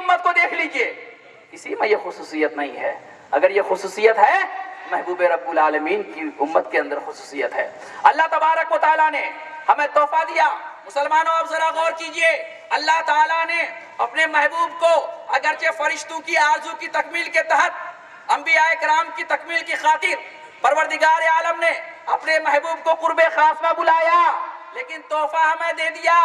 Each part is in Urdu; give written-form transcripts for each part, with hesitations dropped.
امت کو دیکھ لیجئے، کسی میں یہ خصوصیت نہیں ہے۔ اگر یہ خصوصیت ہے، محبوب رب العالمین کی امت کے اندر خصوصیت ہے۔ اللہ تبارک و تعالیٰ نے ہمیں تحفہ دیا۔ مسلمانوں اب ذرا غور کیجئے، اللہ تعالیٰ نے اپنے محبوب کو اگرچہ فرشتوں کی آرزو کی تکمیل کے تحت، انبیاء کرام کی تکمیل کی خاطر پروردگار عالم نے اپنے محبوب کو قرب خاص میں بلایا، لیکن تحفہ ہمیں دے دیا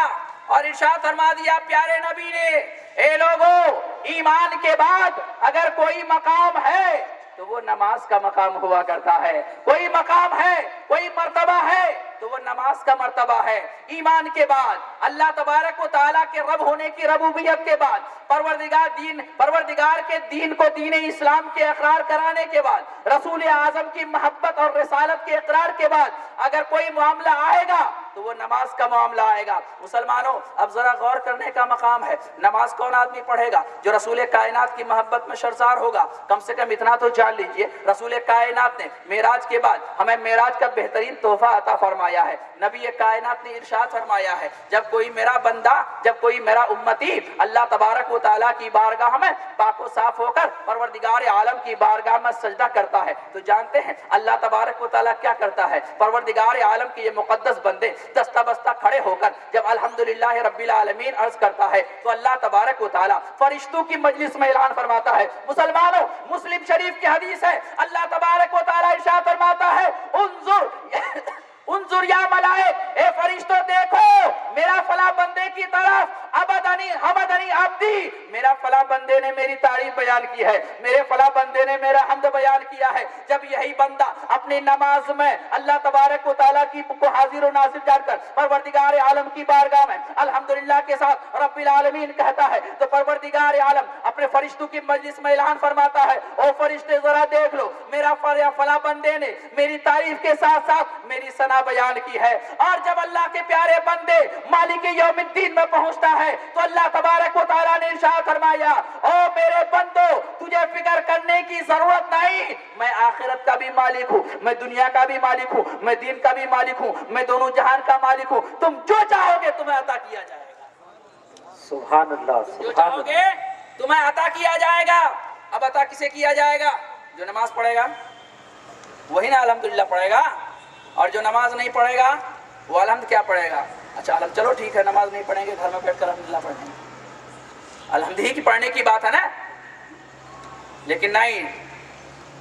اور ارشاد فرما دیا پیارے نبی نے، اے لوگو، ایمان کے بعد اگر کوئی مقام ہے تو وہ نماز کا مقام ہوا کرتا ہے، کوئی مقام ہے، کوئی مرتبہ ہے تو وہ نماز کا مرتبہ ہے۔ ایمان کے بعد، اللہ تبارک و تعالیٰ کے رب ہونے کی ربوبیت کے بعد، پروردگار کے دین کو دین اسلام کے اقرار کرانے کے بعد، رسول اعظم کی محبت اور رسالت کے اقرار کے بعد اگر کوئی معاملہ آئے گا تو وہ نماز کا معاملہ آئے گا۔ مسلمانوں اب ذرا غور کرنے کا مقام ہے، نماز کون آدمی پڑھے گا جو رسول کائنات کی محبت میں شرسار ہوگا؟ کم سے کم اتنا تو جان لیجئے، رسول کائنات نے معراج کے بعد ہمیں معراج کا بہترین تحفہ عطا فرمایا ہے۔ نبی کائنات نے ارشاد فرمایا ہے، جب کوئی میرا بندہ، جب کوئی میرا امتی اللہ تبارک و تعالیٰ کی بارگاہ میں پاک و صاف ہو کر پروردگار عالم کی بارگاہ میں سجدہ کرتا ہے تو جانتے ہیں اللہ تبارک و تعالیٰ کیا کرتا ہے؟ پروردگار عالم کے یہ مقدس بندے دستہ بستہ کھڑے ہو کر جب الحمدللہ رب العالمین عرض کرتا ہے تو اللہ تبارک و تعالیٰ فرشتوں کی مجلس میں اعلان فرماتا ہے۔ مسلمانوں، مسلم شریف کی حدیث ہے، اللہ تبارک و تعالیٰ ارشاد فرماتا ہے، انظر یا ملائک، اے فرشتوں دیکھو میرا فلاں بندے کی طرف، حمدنی عبدی، میرا فلاں بندے نے میری تعریف بیان کی ہے، میرے فلاں بندے نے میرا حمد بیان کیا ہے۔ جب یہی بندہ اپنی نماز میں اللہ تبارک و تعالیٰ کی کو حاضر و ناظر جان کر پروردگار عالم کی بارگاہ میں الحمدللہ کے ساتھ رب العالمین کہتا ہے تو پروردگار عالم اپنے فرشتوں کی مجلس میں اعلان فرماتا ہے، او فرشتے ذرا دیکھ لو میرا فلاں بندے نے میری تعریف کے ساتھ ساتھ میری ثنا بیان کی ہے۔ اور جب اللہ کے پیارے بندے مالک یوم الدین میں پہنچتا ہے تو اللہ تبارک و تعالیٰ نے ارشاد فرمایا، او میرے بندو تجھے فکر کرنے کی ضرورت نہیں، میں آخرت کا بھی مالک ہوں، میں دنیا کا بھی مالک ہوں، میں دین کا بھی مالک ہوں، میں دونوں جہان کا مالک ہوں، تم جو چاہو گے تمہیں عطا کیا جائے گا۔ سبحان اللہ، جو سبحان چاہو گے تمہیں عطا کیا جائے گا۔ اب عطا کسے کیا جائے گا؟ جو نماز پڑھے گا وہی نا الحمدللہ پڑھے گا، اور جو نماز نہیں پڑھے گا وہ الحمد کیا پڑھے گا؟ اچھا الحمد، چلو ٹھیک ہے، نماز نہیں پڑھیں گے، گھر میں بیٹھ کر الحمدللہ پڑھیں گے، الحمد ہی کی پڑھنے کی بات ہے نا۔ لیکن نہیں،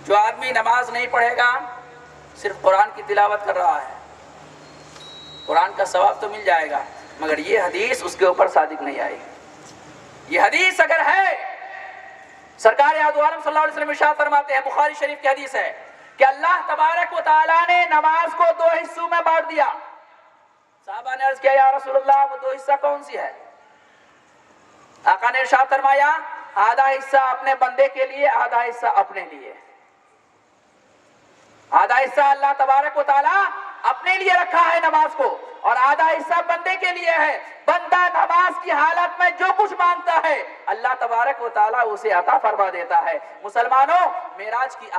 جو آدمی نماز نہیں پڑھے گا صرف قرآن کی تلاوت کر رہا ہے، قرآن کا ثواب تو مل جائے گا مگر یہ حدیث اس کے اوپر صادق نہیں آئے گی۔ یہ حدیث اگر ہے، سرکار عالم صلی اللہ علیہ وسلم ارشاد فرماتے ہیں، بخاری شریف کی حدیث ہے کہ اللہ تبارک و تعالیٰ نے نماز کو دو حصوں میں بانٹ دیا۔ صحابہ نے عرض کیا یا رسول اللہ وہ دو حصہ کون سی ہے؟ آقا نے ارشاد فرمایا، آدھا حصہ اپنے بندے کے لیے، آدھا حصہ اپنے لیے۔ آدھا حصہ اللہ تبارک و تعالیٰ اپنے لیے رکھا ہے نماز کو، اور آدھا حصہ بندے کے لیے ہے۔ بندہ نماز کی حالت میں جو کچھ مانگتا ہے اللہ تبارک و تعالیٰ اسے عطا فرما دیتا ہے۔ مسلمانوں،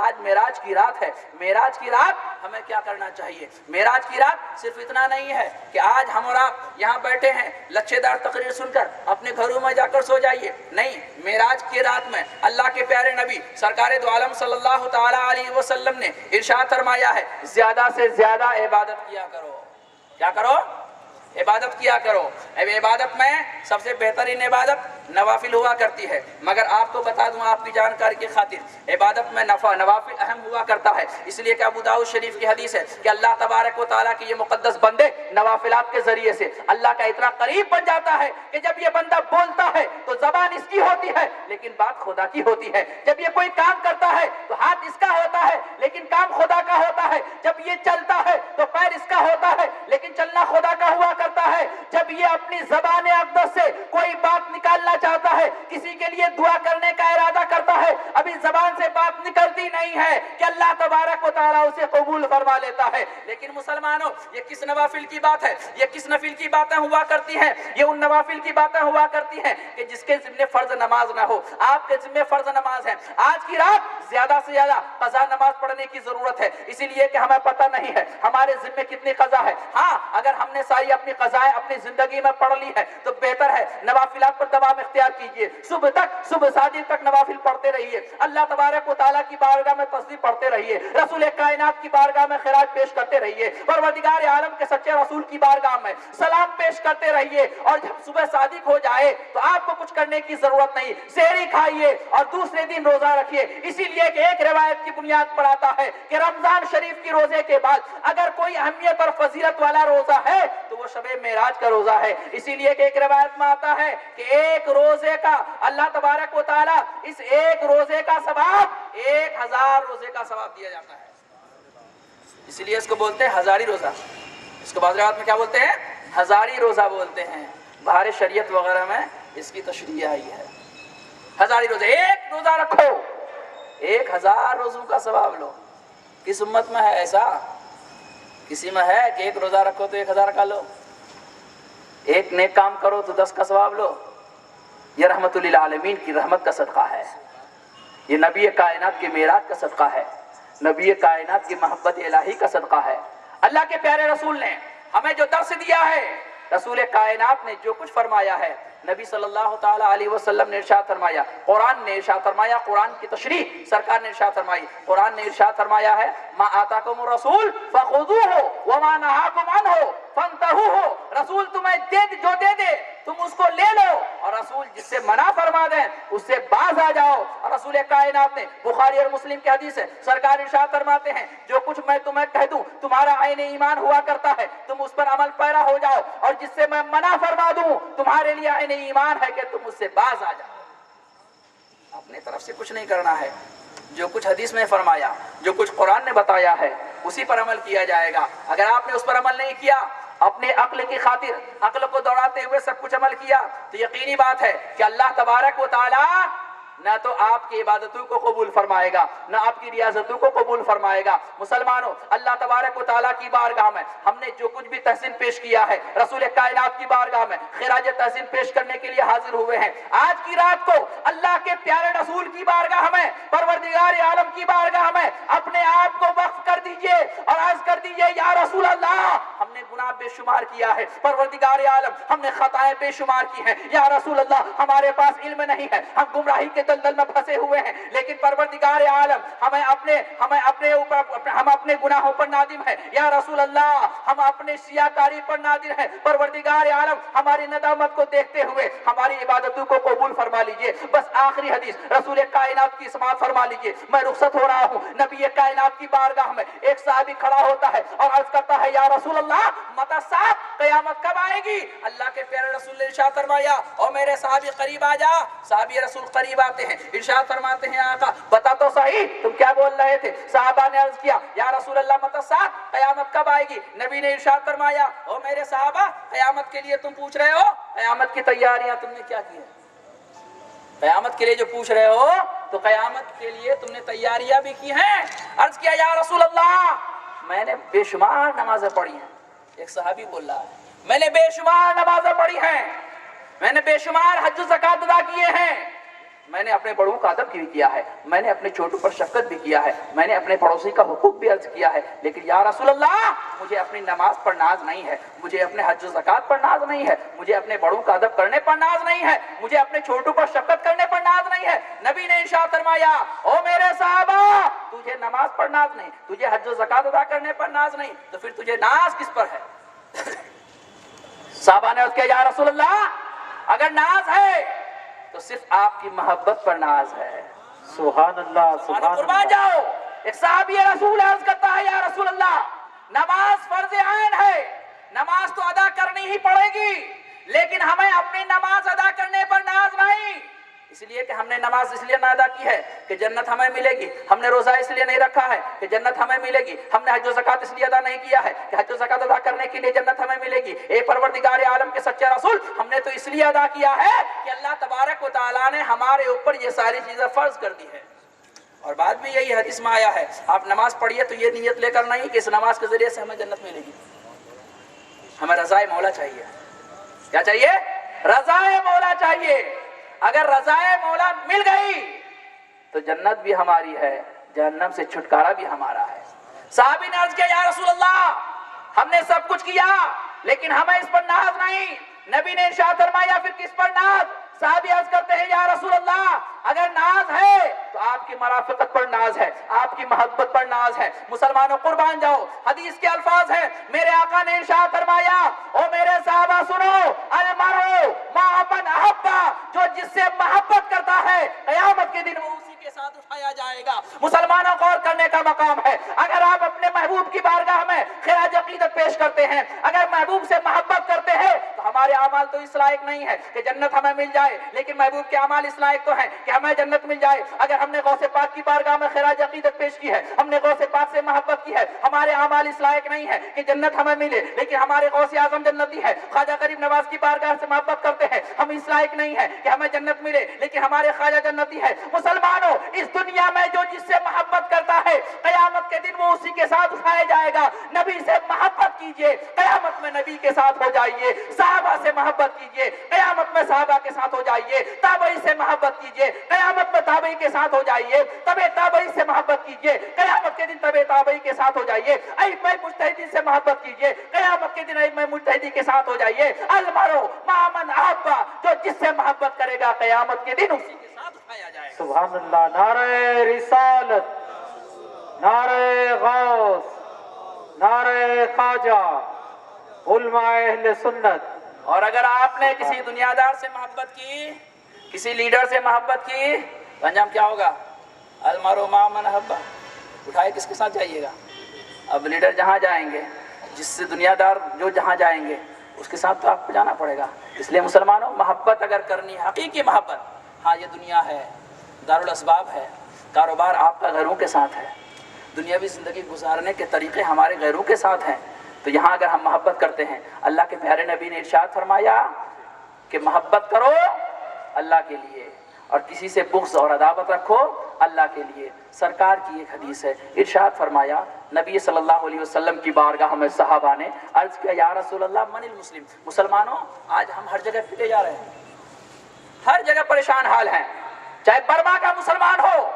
آج معراج کی رات ہے، معراج کی رات ہمیں کیا کرنا چاہیے؟ معراج کی رات صرف اتنا نہیں ہے کہ آج ہم اور آپ یہاں بیٹھے ہیں لچھے دار تقریر سن کر اپنے گھروں میں جا کر سو جائیے، نہیں، معراج کی رات میں اللہ کے پیارے نبی سرکار دو عالم صلی اللہ تعالیٰ علیہ وسلم نے ارشاد فرمایا ہے، زیادہ سے زیادہ عبادت کیا کرو۔ کیا کرو؟ عبادت کیا کرو۔ اب عبادت میں سب سے بہترین عبادت نوافل ہوا کرتی ہے، مگر آپ کو بتا دوں آپ کی جانکاری کی خاطر عبادت میں نوافل اہم ہوا کرتا ہے، اس لیے کہ ابو داؤد شریف کی حدیث ہے کہ اللہ تبارک و تعالیٰ کے یہ مقدس بندے نوافلات کے ذریعے سے اللہ کا اتنا قریب بن جاتا ہے کہ جب یہ بندہ بولتا ہے تو زبان اس کی ہوتی ہے لیکن بات خدا کی ہوتی ہے، جب یہ کوئی کام کرتا ہے تو ہاتھ اس کا ہوتا ہے لیکن کام خدا کا ہوتا ہے، جب یہ چلتا ہے تو پیر اس کا ہوتا ہے لیکن چلنا خدا کا ہوا کرتا ہے، جب یہ اپنی زبان اقدس سے کوئی بات نکالنا چاہتا ہے، کسی کے لیے دعا کرنے کا ارادہ کرتا ہے، ابھی زبان سے بات نکلتی نہیں ہے کہ اللہ تبارک و تعالیٰ اسے قبول فرما لیتا ہے۔ لیکن مسلمانوں، یہ کس نوافل کی بات ہے؟ یہ کس نفل کی باتیں ہوا کرتی ہیں؟ یہ ان نوافل کی باتیں ہوا کرتی ہیں کہ جس کے ذمہ فرض نماز نہ ہو، آپ کے ذمہ فرض نماز ہے۔ آج کی رات زیادہ سے زیادہ قضا نماز پڑھنے کی ضرورت ہے، اسی لیے کہ ہمیں پتہ نہیں ہے ہمارے ذمے کتنی قضا ہے۔ ہاں اگر ہم نے ساری اپنی قضائیں اپنی زندگی میں پڑھ لی ہے تو بہتر ہے، نوافلات پر دوام اختیار کیجئے، صبح صادق تک نوافل پڑھتے رہیے، اللہ تبارک و تعالیٰ کی بارگاہ میں تسبیح پڑھتے رہیے، رسول کائنات کی بارگاہ میں خراج پیش کرتے رہیے، پروردگار عالم کے سچے رسول کی بارگاہ میں سلام پیش کرتے رہیے، اور جب صبح صادق ہو جائے تو آپ کو کچھ کرنے کی ضرورت نہیں، سحری کھائیے اور دوسرے دن روزہ رکھیے۔ اسی لیے کہ ایک روایت کی بنیاد پر آتا ہے کہ رمضان شریف کی روزے کے بعد اگر کوئی اہمیت اور فضیلت والا روزہ ہے تو وہ شب معراج کا روزہ ہے۔ اسی لیے کہ ایک روایت میں آتا ہے کہ ایک روزے کا اللہ تبارک و تعالی اس ایک روزے کا ثواب 1000 روزے کا ثواب دیا جاتا ہے، اسی لیے اس کو بولتے ہیں ہزاری روزہ، اس کو بعض روایات میں کیا بولتے ہیں؟ ہزاری روزہ بولتے ہیں، بہار شریعت وغیرہ میں اس کی تشریح آئی ہے۔ ہزاری روزہ، ایک روزہ رکھو 1000 روزوں کا ثواب لو۔ کس امت میں ہے ایسا؟ کسی میں ہے کہ ایک روزہ رکھو تو 1000 کا لو، ایک نیک کام کرو تو 10 کا ثواب لو؟ یہ رحمت للعالمین کی رحمت کا صدقہ ہے، یہ نبی کائنات کے معراج کا صدقہ ہے، نبی کائنات کی محبت الہی کا صدقہ ہے۔ اللہ کے پیارے رسول نے ہمیں جو درس دیا ہے، رسول کائنات نے جو کچھ فرمایا ہے، نبی صلی اللہ تعالی علیہ وسلم نے ارشاد فرمایا، قرآن نے ارشاد فرمایا، قرآن کی تشریح سرکار نے ارشاد فرمائی، قرآن نے ارشاد فرمایا ہے ما آتاکم الرسول فخذوہ وما نہاکم عنہ فانتہوہ، رسول تمہیں جو دے دے تم اس کو لے لو، اور رسول جس سے منع فرما دیں اس سے باز آ جاؤ۔ اور رسول کائنات نے بخاری اور مسلم کی حدیث ہے، سرکار ارشاد فرماتے ہیں جو کچھ میں تمہیں کہہ دوں تمہارا عین ایمان ہوا کرتا ہے، تم اس پر عمل پیرا ہو جاؤ، اور جس سے میں منع فرما دوں تمہارے لیے عین ایمان ہے کہ تم اس سے باز آ جاؤ۔ اپنے طرف سے کچھ نہیں کرنا ہے، جو کچھ حدیث میں فرمایا، جو کچھ قرآن نے بتایا ہے اسی پر عمل کیا جائے گا۔ اگر آپ نے اس پر عمل نہیں کیا، اپنے عقل کی خاطر عقل کو دوڑاتے ہوئے سب کچھ عمل کیا، تو یقینی بات ہے کہ اللہ تبارک و تعالی نہ تو آپ کی عبادتوں کو قبول فرمائے گا، نہ آپ کی ریاضتوں کو قبول فرمائے گا۔ مسلمانوں، اللہ تبارک و تعالیٰ کی بارگاہ میں ہم نے جو کچھ بھی تحسین پیش کیا ہے، رسول کائنات کی بارگاہ میں خراج تحسین پیش کرنے کے لیے حاضر ہوئے ہیں۔ آج کی رات کو اللہ کے پیارے رسول کی بارگاہ میں، پروردگار عالم کی بارگاہ میں اپنے آپ کو وقف کر دیجئے اور عرض کر دیجئے یا رسول اللہ، ہم نے گناہ بے شمار کیا ہے، پروردگار عالم ہم نے خطائیں بے شمار کی ہیں، یا رسول اللہ ہمارے پاس علم نہیں ہے، ہم گمراہی کے دلدل میں پھنسے ہوئے ہیں، لیکن پروردگار عالم ہم اپنے گناہوں پر نادم ہیں، یا رسول اللہ ہم اپنے سیاکاری پر نادم ہیں، پروردگار عالم ہماری ندامت کو دیکھتے ہوئے ہماری عبادتوں کو قبول فرما لیجئے۔ بس آخری حدیث رسول کائنات کی سماعت فرما لیجئے، میں رخصت ہو رہا ہوں۔ نبی کائنات کی بارگاہ میں ایک صحابی کھڑا ہوتا ہے اور عرض کرتا ہے یا رسول اللہ متی الساعہ، قیامت کب آئے گی؟ اللہ کے پیارے رسول نے ارشاد فرمایا او میرے صحابی قریب آ جا۔ صحابی رسول قریب آتے ہیں، ارشاد فرماتے ہیں آقا بتا تو صحیح تم کیا بول رہے تھے؟ صحابہ نے عرض کیا یا رسول اللہ متی الساعہ، قیامت کب آئے گی؟ نبی نے ارشاد فرمایا او میرے صحابہ قیامت کے لیے تم پوچھ رہے ہو، قیامت کی تیاریاں تم نے کیا کی ہے؟ قیامت کے لیے جو پوچھ رہے ہو تو قیامت کے لیے تم نے تیاریاں بھی کی ہیں۔ عرض کیا یا رسول اللہ میں نے بے شمار نمازیں پڑھی ہیں۔ ایک صحابی بول رہا ہے میں نے بے شمار نمازیں پڑھی ہیں، میں نے بے شمار حج و زکات ادا کیے ہیں، میں نے اپنے بڑوں کا ادب بھی کیا ہے، میں نے اپنے چھوٹوں پر شفقت بھی کیا ہے، میں نے اپنے پڑوسی کا حقوق بھی عرض کیا ہے، لیکن یا رسول اللہ مجھے اپنی نماز پر ناز نہیں ہے، مجھے اپنے حج و زکات پر ناز نہیں ہے، مجھے اپنے بڑوں کا ادب کرنے پر ناز نہیں ہے، مجھے اپنے چھوٹوں پر شفقت کرنے پر ناز نہیں ہے۔ نبی نے ارشاد فرمایا او میرے صحابہ تجھے نماز پر ناز نہیں، تجھے حج و زکات ادا کرنے پر ناز نہیں، تو پھر تجھے ناز کس پر ہے؟ صحابہ نے عرض کیا یا رسول اللہ اگر ناز ہے تو صرف آپ کی محبت پر ناز ہے۔ سبحان اللہ سبحان قربان اللہ۔ جاؤ۔ ایک صحابی رسول عرض کرتا ہے یا رسول اللہ نماز فرض عین ہے، نماز تو ادا کرنی ہی پڑے گی، لیکن ہمیں اپنی نماز ادا کرنے پر ناز نہیں، اس لیے کہ ہم نے نماز اس لیے نہ ادا کی ہے کہ جنت ہمیں ملے گی، ہم نے روزہ اس لیے نہیں رکھا ہے کہ جنت ہمیں ملے گی، ہم نے حج و زکات اس لیے ادا نہیں کیا ہے کہ حج و زکات ادا کرنے کے لیے جنت ہمیں ملے گی۔ اے پروردگار عالم کے سچے رسول ہم نے تو اس لیے ادا کیا ہے کہ اللہ تبارک و تعالیٰ نے ہمارے اوپر یہ ساری چیزیں فرض کر دی ہے، اور بعد میں یہی حدیث میں آیا ہے آپ نماز پڑھیے تو یہ نیت لے کر نہیں کہ اس نماز کے ذریعے سے ہمیں جنت ملے گی، ہمیں رضائے مولا چاہیے۔ کیا چاہیے؟ رضائے مولا چاہیے۔ اگر رضائے مولا مل گئی تو جنت بھی ہماری ہے، جہنم سے چھٹکارا بھی ہمارا ہے۔ صحابی نے عرض کیا یا رسول اللہ ہم نے سب کچھ کیا لیکن ہمیں اس پر ناز نہیں۔ نبی نے ارشاد فرمایا پھر کس پر ناز؟ صحابی عرض کرتے ہیں یا رسول اللہ اگر ناز ہے تو آپ کی مرافقت پر ناز ہے، آپ کی محبت پر ناز ہے۔ مسلمانوں قربان جاؤ، حدیث کے الفاظ ہیں، میرے آقا نے ارشاد فرمایا او میرے صحابہ سنو، المرء مع من احب، جو جس سے محبت کرتا ہے قیامت کے دن وہ اسی کے ساتھ اٹھایا جائے گا۔ مسلمانوں غور کرنے کا مقام ہے، اگر آپ اپنے محبوب کی بارگاہ میں خراج عقیدت پیش کرتے ہیں، اگر محبوب سے محبت کرتے ہیں تو ہمارے اعمال تو اس لائق نہیں ہے کہ جنت ہمیں مل جائے، لیکن محبوب کے اعمال اس لائق تو ہیں کہ ہمیں جنت مل جائے۔ اگر ہم نے غوث پاک کی بارگاہ میں خراج عقیدت پیش کی ہے، ہم نے غوث پاک سے محبت کی ہے، ہمارے اعمال اس لائق نہیں ہے کہ جنت ہمیں ملے، لیکن ہمارے غوث اعظم جنتی ہے، خواجہ غریب نواز کی بارگاہ سے محبت کرتے ہیں، ہم اس لائق نہیں ہے کہ ہمیں جنت ملے، لیکن ہمارے خواجہ جنتی ہے۔ مسلمانوں اس دنیا میں جو جس سے محبت کرتا ہے قیامت کے دن وہ اسی کے ساتھ اٹھایا جائے گا۔ نبی سے محبت کیجئے، قیامت میں نبی کے ساتھ ہو جائیے۔ صحابہ سے محبت کیجئے، قیامت میں صحابہ کے ساتھ ہو جائیے۔ تابعی سے محبت کیجئے، قیامت میں تابعی کے ساتھ ہو جائیے۔ تبع تابعی سے محبت کیجئے، قیامت کے دن تبع تابعی کے ساتھ ہو جائیے۔ ائمہ مجتہدین سے محبت کیجئے، قیامت کے دن ائمہ مجتہدین کے ساتھ ہو جائیے۔ المرء مع من احب، جو جس سے محبت کرے گا قیامت کے دن اسی کے ساتھ اٹھایا جائے گا۔ سبحان اللہ، نعرہ رسالت، نعرہ غوث، نعرہ خواجہ، علماء اہل سنت۔ اور اگر آپ نے کسی دنیا دار سے محبت کی، کسی لیڈر سے محبت کی تو انجام کیا ہوگا؟ المرء مع من احب، اٹھائے کس کے ساتھ جائیے گا؟ اب لیڈر جہاں جائیں گے، جس سے دنیا دار جو جہاں جائیں گے اس کے ساتھ تو آپ کو جانا پڑے گا۔ اس لیے مسلمانوں محبت اگر کرنی ہے، حقیقی محبت، ہاں یہ دنیا ہے، دارالاسباب ہے، کاروبار آپ کا غیروں کے ساتھ ہے، دنیاوی زندگی گزارنے کے طریقے ہمارے غیروں کے ساتھ ہیں، تو یہاں اگر ہم محبت کرتے ہیں، اللہ کے پیارے نبی نے ارشاد فرمایا کہ محبت کرو اللہ کے لیے اور کسی سے بغض اور عداوت رکھو اللہ کے لیے۔ سرکار کی ایک حدیث ہے، ارشاد فرمایا نبی صلی اللہ علیہ وسلم کی بارگاہ میں صحابہ نے عرض کیا یا رسول اللہ من المسلم، مسلمانوں آج ہم ہر جگہ پٹے جا رہے ہیں، ہر جگہ پریشان حال ہیں، چاہے برما کا مسلمان ہو،